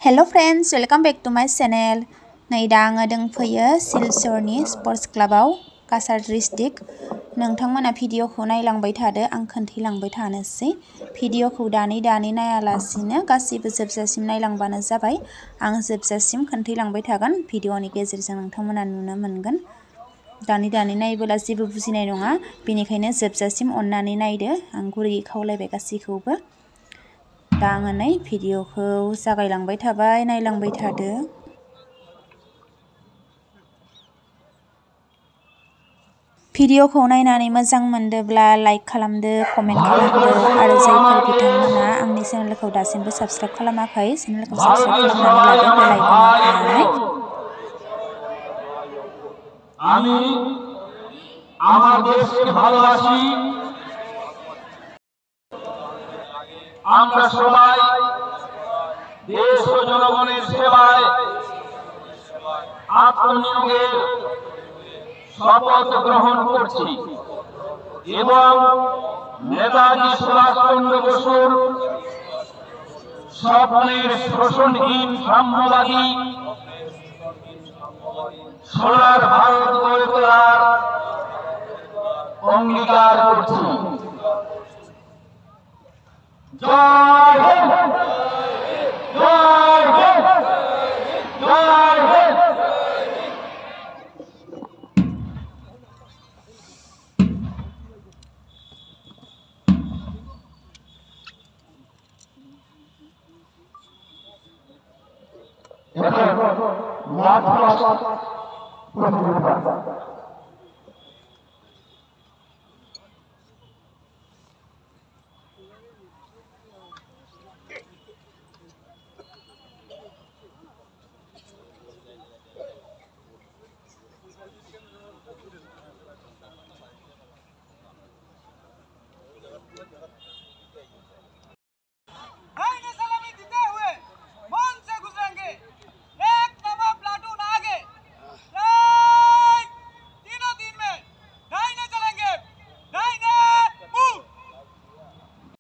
Hello friends, welcome back to my channel. नै दा आङो दंफैयो सिलचरनि स्पर्ट्स क्लाबाव काछार डिस्ट्रिक्ट। नोंथांमोना भिडिअखौ नायलांबाय थादो, आं खोन्थालांबाय थानोसै। भिडिअखौ दानै नायालासिनो गासिबो जोबजासिम नायलांबानो जाबाय। आं जोबजासिम खोन्थालांबाय थागोन, भिडिअनि गेजेरजों नोंथांमोना नुनो मोनगोन। दानै नायोब्ला जेबो बुजिनाय नङा, बेनिखायनो जोबजासिम अननानै नायदो। आं गुरैयै खावलायबाय गासैखौबो। दा आङो नै भिडिअखौ जागायलांबाय थाबाय, नायलांबाय थादो। भिडिअखौ नायनानै मोजां मोनदोब्ला लाइक खालामदो, कमेन्ट खालामदो आरो जायफोर बिथांमोना आंनि चेनेलखौ दासिमबो साबस्क्राइब खालामाखै, चेनेलखौ साबस्क्राइब खालामनानै लादो बेल आइकनआव थुनानै। আমি আমার দেশকে ভালোবাসি। আমরা সবাই দেশ ও জনগণের সেবায় আত্মনিয়োগের শপথ গ্রহণ করছি এবং নেতাজি সুভাষচন্দ্র বসুর স্বপ্নের শোষণহীন সাম্যবাদী সোনার ভারত গড়ে তোলার অঙ্গীকার করছি। জয় হিন্দ, জয় হিন্দ, জয় হিন্দ। এখন মাঠ প্রতিযোগিতা।